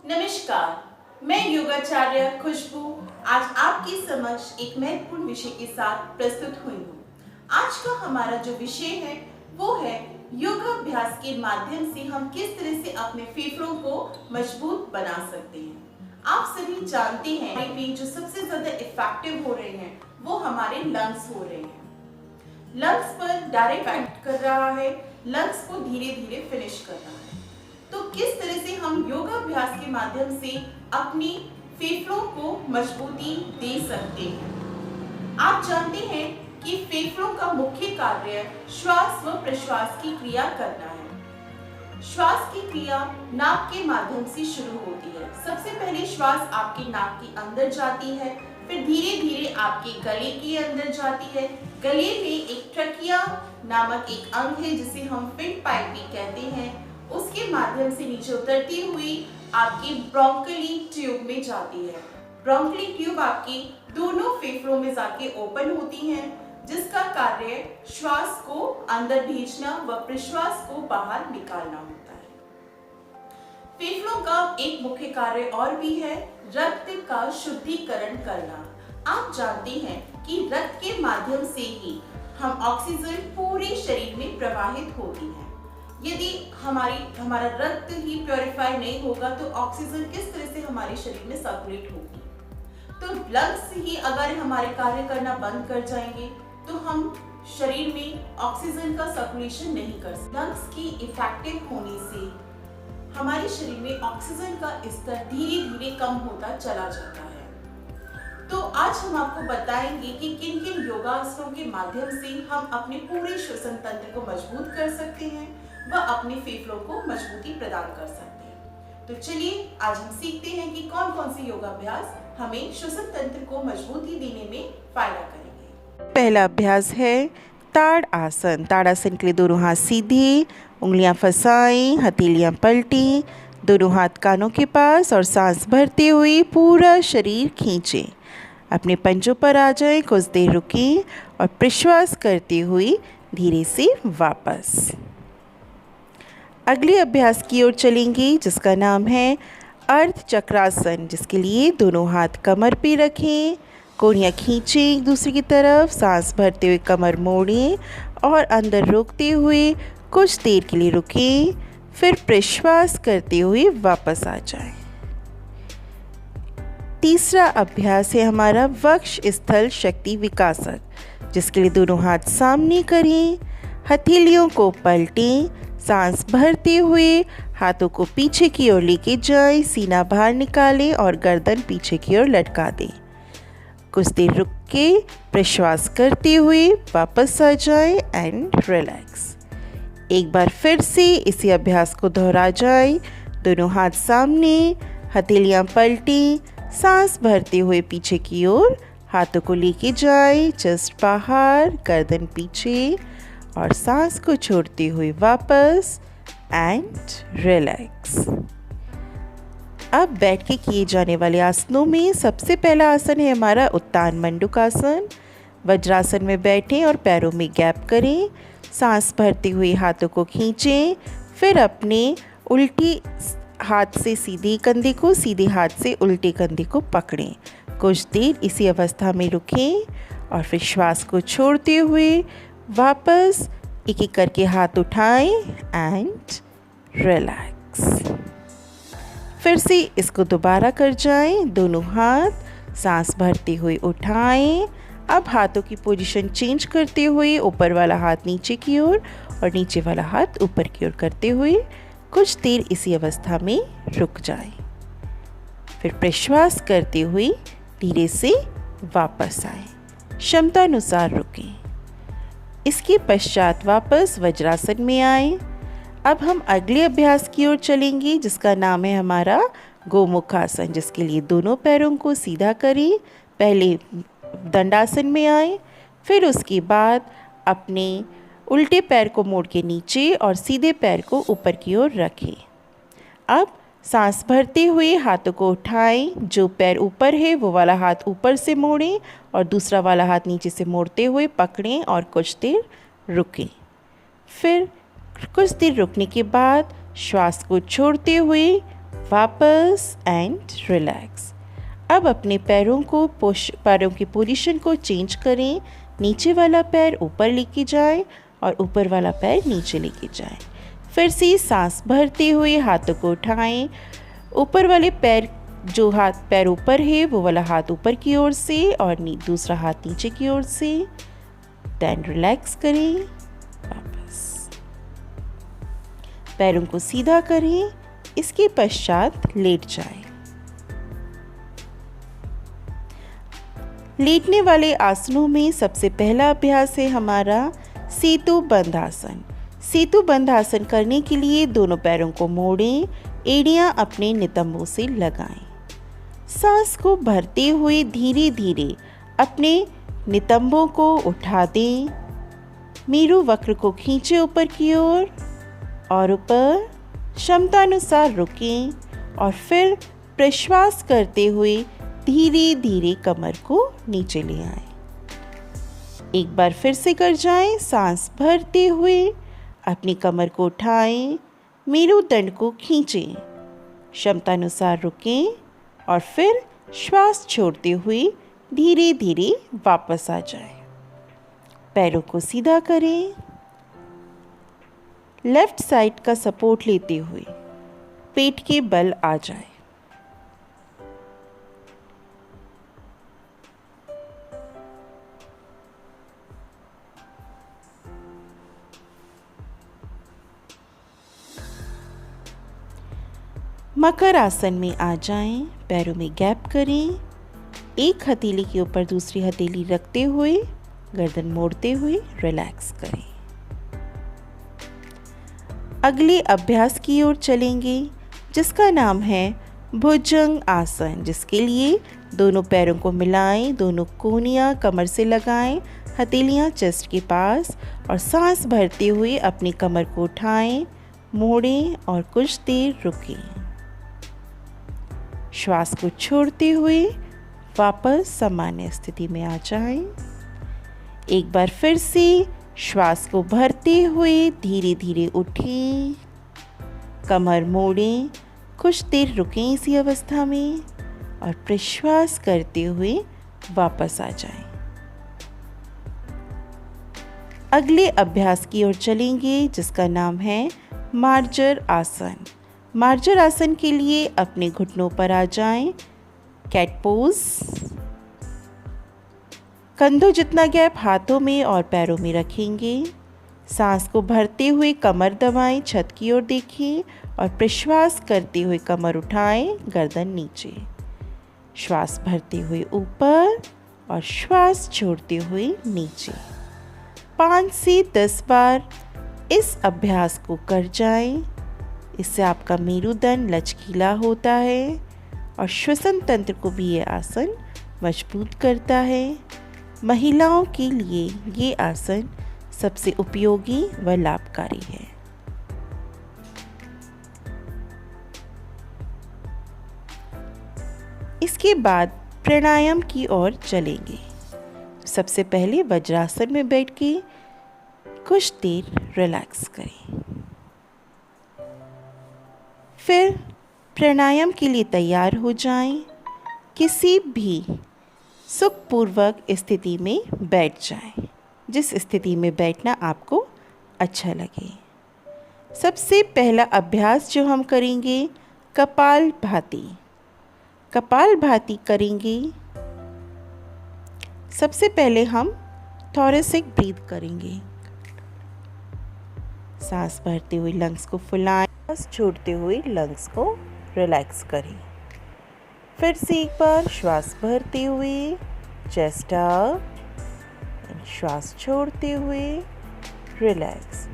नमस्कार, मैं योगाचार्य खुशबू आज आपकी समक्ष एक महत्वपूर्ण विषय के साथ प्रस्तुत हुई हूँ। आज का हमारा जो विषय है वो है योगाभ्यास के माध्यम से हम किस तरह से अपने फेफड़ों को मजबूत बना सकते हैं। आप सभी जानते हैं कि जो सबसे ज्यादा इफेक्टिव हो रहे हैं वो हमारे लंग्स हो रहे हैं। लंग्स पर डायरेक्ट इफेक्ट कर रहा है, लंग्स को धीरे धीरे फिनिश कर रहा है। तो किस तरह से हम योगाभ्यास के माध्यम से अपनी फेफड़ों को मजबूती दे सकते हैं। आप जानते हैं कि फेफड़ों का मुख्य कार्य श्वास व प्रश्वास की क्रिया करना है। श्वास की क्रिया नाक के माध्यम से शुरू होती है। सबसे पहले श्वास आपके नाक के अंदर जाती है, फिर धीरे धीरे आपके गले के अंदर जाती है। गले में एक ट्रकिया नामक एक अंग है जिसे हम विंड पाइप भी कहते हैं, उसके माध्यम से नीचे उतरती हुई आपकी ब्रोंकली ट्यूब में जाती है। ब्रोंकली ट्यूब आपके दोनों फेफड़ों में जाके ओपन होती है, जिसका कार्य श्वास को अंदर भेजना व प्रश्वास को बाहर निकालना होता है। फेफड़ों का एक मुख्य कार्य और भी है रक्त का शुद्धिकरण करना। आप जानते हैं कि रक्त के माध्यम से ही हम ऑक्सीजन पूरे शरीर में प्रवाहित होती है। यदि हमारा रक्त ही प्योरीफाई नहीं होगा तो ऑक्सीजन किस तरह से हमारे शरीर में सर्कुलेट होगी। तो लंग्स ही अगर हमारे कार्य करना बंद कर जाएंगे तो हम शरीर में ऑक्सीजन का सर्कुलेशन नहीं कर सकते। लंग्स की इफेक्टिव होने से हमारे शरीर में ऑक्सीजन का स्तर धीरे धीरे कम होता चला जाता है। तो आज हम आपको बताएंगे कि किन किन योगासनों के माध्यम से हम अपने पूरे श्वसन तंत्र को मजबूत कर सकते हैं व अपने फेफड़ों को मजबूती प्रदान कर सकते हैं। तो चलिए आज हम सीखते हैं कि कौन कौन से योगाभ्यास हमें श्वसन तंत्र को मजबूती देने में फायदा करेंगे। पहला अभ्यास है ताड़ आसन। ताड़ आसन के लिए दोनों हाथ सीधे, उंगलियां फंसाएं, हथेलियां पलटी, दोनों हाथ कानों के पास और सांस भरते हुए पूरा शरीर खींचें। अपने पंजों पर आ जाएं, कुछ देर रुकें और प्रश्वास करते हुए धीरे से वापस। अगले अभ्यास की ओर चलेंगे जिसका नाम है अर्ध चक्रासन, जिसके लिए दोनों हाथ कमर पे रखें, कोहनियाँ खींचें एक दूसरे की तरफ, सांस भरते हुए कमर मोड़ें और अंदर रोकते हुए कुछ देर के लिए रुकें, फिर प्रश्वास करते हुए वापस आ जाएं। तीसरा अभ्यास है हमारा वक्ष स्थल शक्ति विकासक, जिसके लिए दोनों हाथ सामने करें, हथेलियों को पलटें, सांस भरते हुए हाथों को पीछे की ओर लेके जाएं, सीना बाहर निकालें और गर्दन पीछे की ओर लटका दें। कुछ देर रुक के प्रश्वास करते हुए वापस आ जाएं एंड रिलैक्स। एक बार फिर से इसी अभ्यास को दोहरा जाए। दोनों हाथ सामने, हथेलियां पलटें, सांस भरते हुए पीछे की ओर, हाथों को लेके जाएं, चेस्ट बाहर, गर्दन पीछे और सांस को छोड़ते हुए वापस एंड रिलैक्स। अब बैठ के किए जाने वाले आसनों में सबसे पहला आसन है हमारा उत्तान मंडूकासन। वज्रासन में बैठें और पैरों में गैप करें, सांस भरते हुए हाथों को खींचें, फिर अपने उल्टी हाथ से सीधे कंधे को, सीधे हाथ से उल्टे कंधे को पकड़ें। कुछ देर इसी अवस्था में रुकें और फिर श्वास को छोड़ते हुए वापस एक एक करके हाथ उठाएं एंड रिलैक्स। फिर से इसको दोबारा कर जाएं। दोनों हाथ सांस भरते हुए उठाएं। अब हाथों की पोजीशन चेंज करते हुए ऊपर वाला हाथ नीचे की ओर और नीचे वाला हाथ ऊपर की ओर करते हुए कुछ देर इसी अवस्था में रुक जाएं। फिर प्रश्वास करते हुए धीरे से वापस आएं। क्षमता अनुसार रुकें। इसके पश्चात वापस वज्रासन में आएं। अब हम अगले अभ्यास की ओर चलेंगे जिसका नाम है हमारा गोमुखासन, जिसके लिए दोनों पैरों को सीधा करें। पहले दंडासन में आएं, फिर उसके बाद अपने उल्टे पैर को मोड़ के नीचे और सीधे पैर को ऊपर की ओर रखें। अब सांस भरते हुए हाथों को उठाएं, जो पैर ऊपर है वो वाला हाथ ऊपर से मोड़ें और दूसरा वाला हाथ नीचे से मोड़ते हुए पकड़ें और कुछ देर रुकें। फिर कुछ देर रुकने के बाद श्वास को छोड़ते हुए वापस एंड रिलैक्स। अब अपने पैरों की पोजीशन को चेंज करें। नीचे वाला पैर ऊपर लेके जाएं और ऊपर वाला पैर नीचे लेके जाएं। फिर से सांस भरते हुए हाथों को उठाएं। ऊपर वाले पैर ऊपर है वो वाला हाथ ऊपर की ओर से और दूसरा हाथ नीचे की ओर से। देन रिलैक्स करें। वापस पैरों को सीधा करें। इसके पश्चात लेट जाएं। लेटने वाले आसनों में सबसे पहला अभ्यास है हमारा सेतु बंध आसन। सेतु बंध आसन करने के लिए दोनों पैरों को मोड़ें, एड़ियां अपने नितंबों से लगाएं। सांस को भरते हुए धीरे धीरे अपने नितंबों को उठा दें। मेरु वक्र को खींचे ऊपर की ओर और ऊपर। क्षमतानुसार रुकें और फिर प्रश्वास करते हुए धीरे धीरे कमर को नीचे ले आएं। एक बार फिर से कर जाएं। सांस भरते हुए अपनी कमर को उठाएं, मेरुदंड को खींचें, क्षमतानुसार रुकें और फिर श्वास छोड़ते हुए धीरे धीरे वापस आ जाएं। पैरों को सीधा करें। लेफ्ट साइड का सपोर्ट लेते हुए पेट के बल आ जाए। मकर आसन में आ जाएं। पैरों में गैप करें। एक हथेली के ऊपर दूसरी हथेली रखते हुए गर्दन मोड़ते हुए रिलैक्स करें। अगले अभ्यास की ओर चलेंगे जिसका नाम है भुजंग आसन, जिसके लिए दोनों पैरों को मिलाएं, दोनों कोहनियां कमर से लगाएं, हथेलियां चेस्ट के पास और सांस भरते हुए अपनी कमर को उठाएं, मोड़ें और कुछ देर रुकें। श्वास को छोड़ते हुए वापस सामान्य स्थिति में आ जाएं। एक बार फिर से श्वास को भरते हुए धीरे धीरे उठें, कमर मोड़ें, कुछ देर रुकें इसी अवस्था में और प्रश्वास करते हुए वापस आ जाएं। अगले अभ्यास की ओर चलेंगे जिसका नाम है मार्जर आसन। मार्जर आसन के लिए अपने घुटनों पर आ जाएं, कैट पोज। कंधों जितना गैप हाथों में और पैरों में रखेंगे। सांस को भरते हुए कमर दबाएं, छत की ओर देखें और प्रश्वास करते हुए कमर उठाएं, गर्दन नीचे। श्वास भरते हुए ऊपर और श्वास छोड़ते हुए नीचे। 5 से 10 बार इस अभ्यास को कर जाएं। इससे आपका मेरुदंड लचकीला होता है और श्वसन तंत्र को भी ये आसन मजबूत करता है। महिलाओं के लिए ये आसन सबसे उपयोगी व लाभकारी है। इसके बाद प्राणायाम की ओर चलेंगे। सबसे पहले वज्रासन में बैठ के कुछ देर रिलैक्स करें। फिर प्राणायाम के लिए तैयार हो जाएं। किसी भी सुखपूर्वक स्थिति में बैठ जाएं, जिस स्थिति में बैठना आपको अच्छा लगे। सबसे पहला अभ्यास जो हम करेंगे कपालभाति। कपालभाति करेंगे। सबसे पहले हम थोरेसिक ब्रीथ करेंगे। सांस भरते हुए लंग्स को फुलाएं, सांस छोड़ते हुए लंग्स को रिलैक्स करें। फिर से एक बार श्वास भरते हुए चेस्ट अप, श्वास छोड़ते हुए रिलैक्स।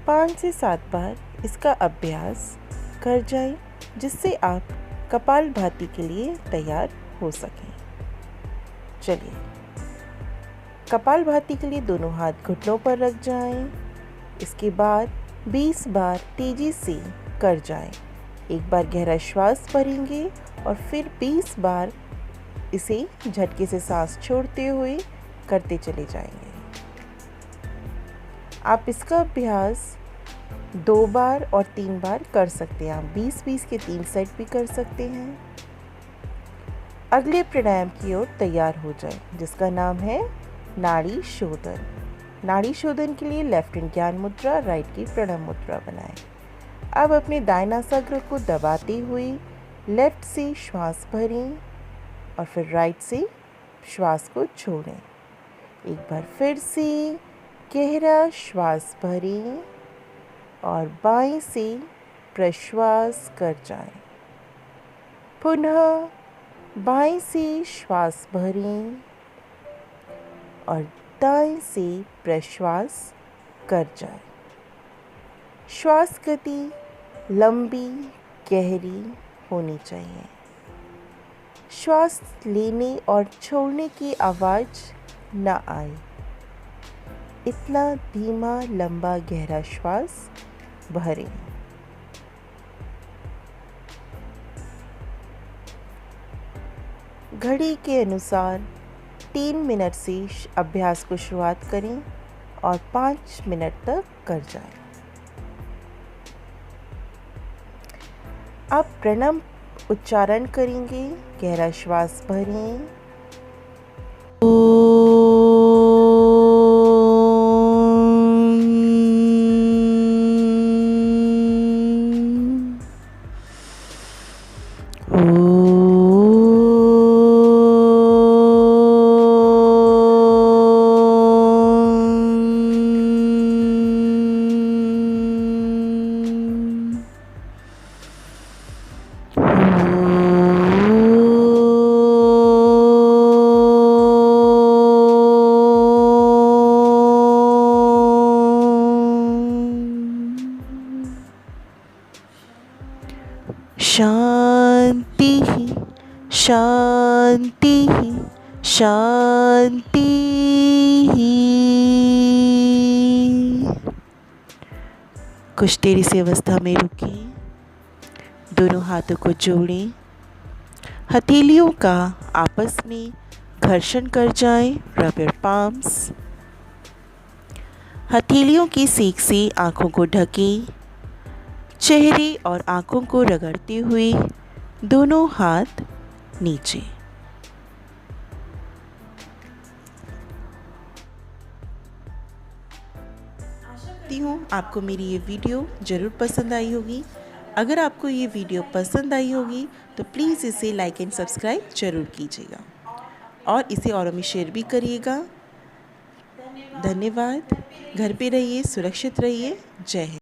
5 से 7 बार इसका अभ्यास कर जाएं, जिससे आप कपालभाति के लिए तैयार हो सकें। चलिए, कपालभाति के लिए दोनों हाथ घुटनों पर रख जाएं। इसके बाद 20 बार तेजी से कर जाएं। एक बार गहरा श्वास भरेंगे और फिर 20 बार इसे झटके से सांस छोड़ते हुए करते चले जाएंगे। आप इसका अभ्यास 2 बार और 3 बार कर सकते हैं। आप 20-20 के 3 सेट भी कर सकते हैं। अगले प्राणायाम की ओर तैयार हो जाए, जिसका नाम है नाड़ी शोधन। नाड़ी शोधन के लिए लेफ्ट हैंड ज्ञान मुद्रा, राइट की प्रणव मुद्रा बनाएं। अब अपने दाएं नासाग्र को दबाते हुए लेफ्ट से श्वास भरें और फिर राइट से श्वास को छोड़ें। एक बार फिर से गहरा श्वास भरें और बाएं से प्रश्वास कर जाएं। पुनः बाएं से श्वास भरें और दाएं से प्रश्वास कर जाएं। श्वास गति लंबी गहरी होनी चाहिए। श्वास लेने और छोड़ने की आवाज़ न आए, इतना धीमा लंबा गहरा श्वास भरें। घड़ी के अनुसार 3 मिनट से अभ्यास को शुरुआत करें और 5 मिनट तक कर जाएं। आप प्रणव उच्चारण करेंगे। गहरा श्वास भरें। शांति शांति शांति। कुछ देर इस अवस्था में रुकें। दोनों हाथों को जोड़ें। हथेलियों का आपस में घर्षण कर जाएं। Rub your palms. हथेलियों की सीख से आँखों को ढकें। चेहरे और आँखों को रगड़ते हुए दोनों हाथ नीचे। आशा हूँ आपको मेरी ये वीडियो ज़रूर पसंद आई होगी। अगर आपको ये वीडियो पसंद आई होगी तो प्लीज़ इसे लाइक एंड सब्सक्राइब ज़रूर कीजिएगा और इसे औरों में शेयर भी करिएगा। धन्यवाद। घर पे रहिए, सुरक्षित रहिए। जय हिंद।